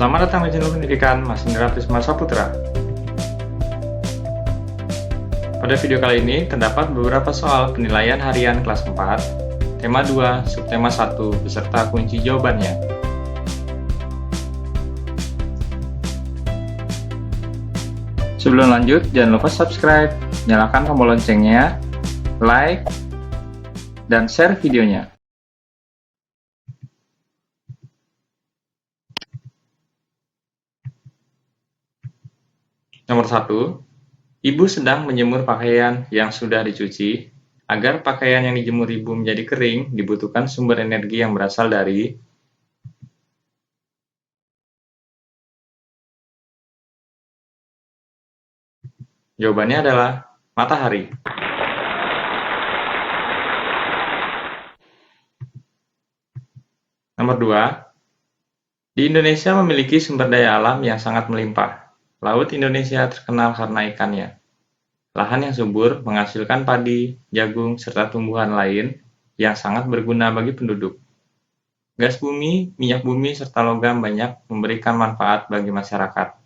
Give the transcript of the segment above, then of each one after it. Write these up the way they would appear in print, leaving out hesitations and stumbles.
Selamat datang di channel pendidikan Mas Indra Prisma Saputra. Pada video kali ini terdapat beberapa soal penilaian harian kelas 4, tema 2, subtema 1, beserta kunci jawabannya. Sebelum lanjut, jangan lupa subscribe, nyalakan tombol loncengnya, like, dan share videonya. Nomor 1. Ibu sedang menjemur pakaian yang sudah dicuci. Agar pakaian yang dijemur ibu menjadi kering, dibutuhkan sumber energi yang berasal dari... Jawabannya adalah matahari. Nomor 2. Di Indonesia memiliki sumber daya alam yang sangat melimpah. Laut Indonesia terkenal karena ikannya. Lahan yang subur menghasilkan padi, jagung, serta tumbuhan lain yang sangat berguna bagi penduduk. Gas bumi, minyak bumi, serta logam banyak memberikan manfaat bagi masyarakat.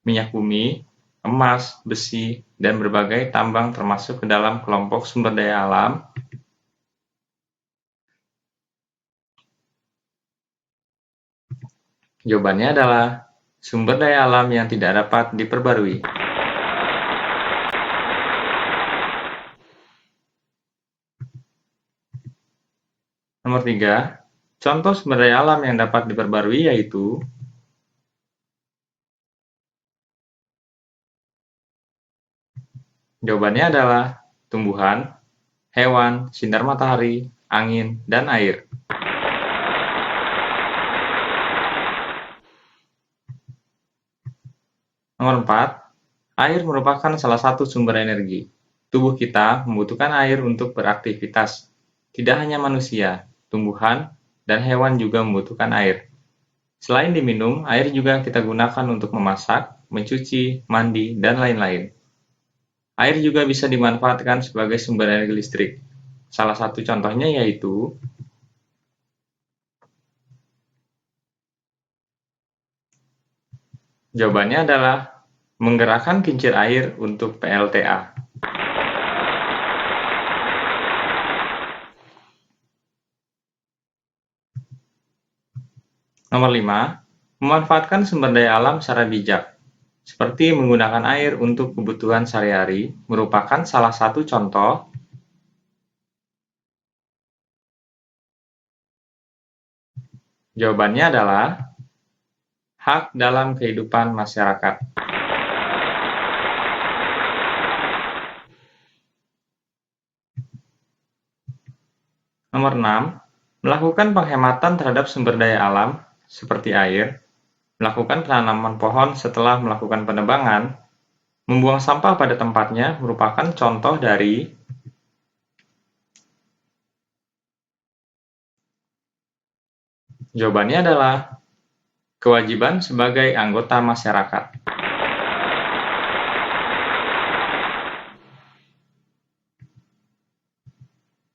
Minyak bumi, emas, besi, dan berbagai tambang termasuk ke dalam kelompok sumber daya alam. Jawabannya adalah sumber daya alam yang tidak dapat diperbarui. Nomor 3. Contoh sumber daya alam yang dapat diperbarui yaitu jawabannya adalah tumbuhan, hewan, sinar matahari, angin, dan air. Nomor 4. Air merupakan salah satu sumber energi. Tubuh kita membutuhkan air untuk beraktivitas. Tidak hanya manusia, tumbuhan, dan hewan juga membutuhkan air. Selain diminum, air juga kita gunakan untuk memasak, mencuci, mandi, dan lain-lain. Air juga bisa dimanfaatkan sebagai sumber energi listrik. Salah satu contohnya yaitu jawabannya adalah menggerakkan kincir air untuk PLTA. Nomor 5. Memanfaatkan sumber daya alam secara bijak, seperti menggunakan air untuk kebutuhan sehari-hari, merupakan salah satu contoh. Jawabannya adalah hak dalam kehidupan masyarakat. Nomor 6. Melakukan penghematan terhadap sumber daya alam, seperti air, melakukan penanaman pohon setelah melakukan penebangan, membuang sampah pada tempatnya merupakan contoh dari jawabannya adalah kewajiban sebagai anggota masyarakat.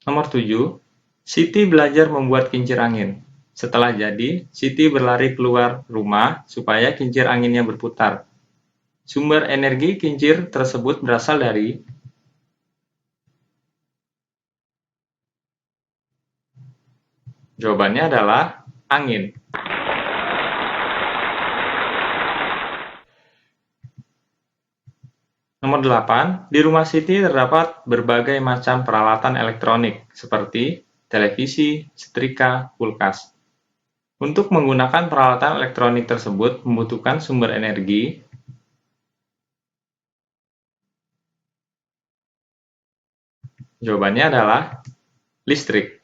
Nomor 7. Siti belajar membuat kincir angin. Setelah jadi, Siti berlari keluar rumah supaya kincir anginnya berputar. Sumber energi kincir tersebut berasal dari jawabannya adalah angin. Nomor 8. Di rumah Siti terdapat berbagai macam peralatan elektronik seperti televisi, setrika, kulkas. Untuk menggunakan peralatan elektronik tersebut membutuhkan sumber energi. Jawabannya adalah listrik.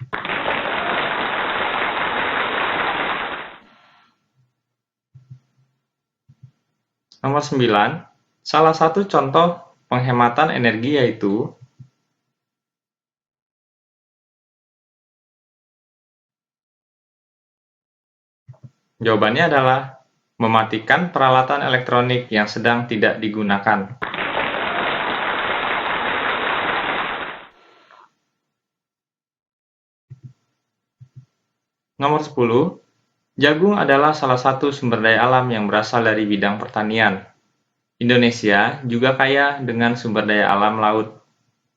Nomor 9. Salah satu contoh penghematan energi yaitu jawabannya adalah mematikan peralatan elektronik yang sedang tidak digunakan. Nomor 10. Jagung adalah salah satu sumber daya alam yang berasal dari bidang pertanian. Indonesia juga kaya dengan sumber daya alam laut.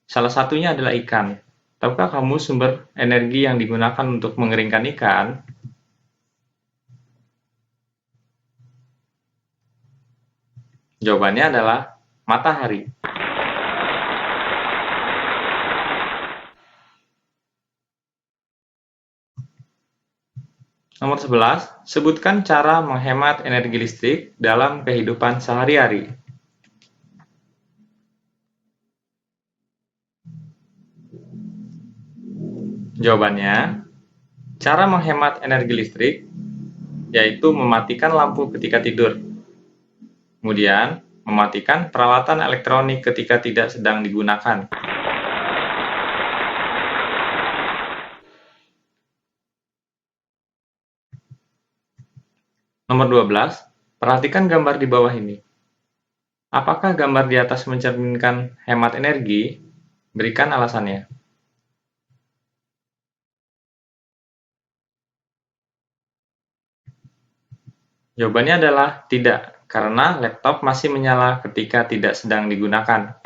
Salah satunya adalah ikan. Tahukah kamu sumber energi yang digunakan untuk mengeringkan ikan? Jawabannya adalah matahari. Nomor 11, sebutkan cara menghemat energi listrik dalam kehidupan sehari-hari. Jawabannya, cara menghemat energi listrik yaitu mematikan lampu ketika tidur. Kemudian, mematikan peralatan elektronik ketika tidak sedang digunakan. Nomor 12, perhatikan gambar di bawah ini. Apakah gambar di atas mencerminkan hemat energi? Berikan alasannya. Jawabannya adalah tidak, karena laptop masih menyala ketika tidak sedang digunakan.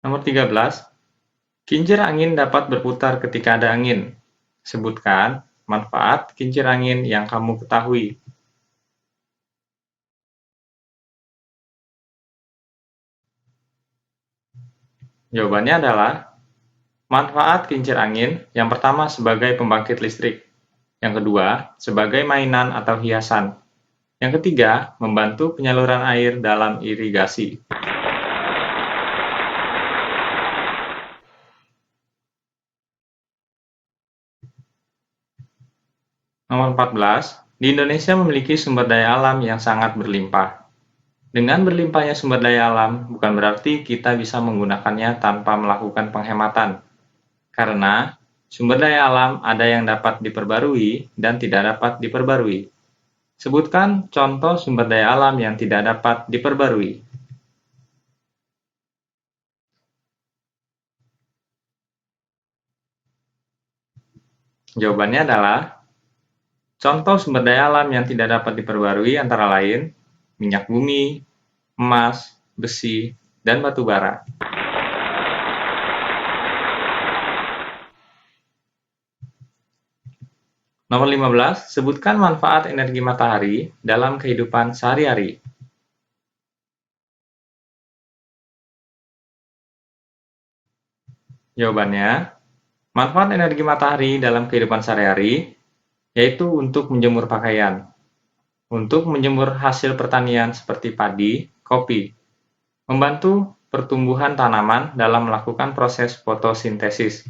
Nomor 13, kincir angin dapat berputar ketika ada angin. Sebutkan manfaat kincir angin yang kamu ketahui. Jawabannya adalah manfaat kincir angin yang pertama sebagai pembangkit listrik, yang kedua sebagai mainan atau hiasan, yang ketiga membantu penyaluran air dalam irigasi. Nomor 14, di Indonesia memiliki sumber daya alam yang sangat berlimpah. Dengan berlimpahnya sumber daya alam, bukan berarti kita bisa menggunakannya tanpa melakukan penghematan. Karena sumber daya alam ada yang dapat diperbarui dan tidak dapat diperbarui. Sebutkan contoh sumber daya alam yang tidak dapat diperbarui. Jawabannya adalah contoh sumber daya alam yang tidak dapat diperbarui antara lain minyak bumi, emas, besi, dan batu bara. Nomor 15, sebutkan manfaat energi matahari dalam kehidupan sehari-hari. Jawabannya, manfaat energi matahari dalam kehidupan sehari-hari yaitu untuk menjemur pakaian, untuk menjemur hasil pertanian seperti padi, kopi, membantu pertumbuhan tanaman dalam melakukan proses fotosintesis,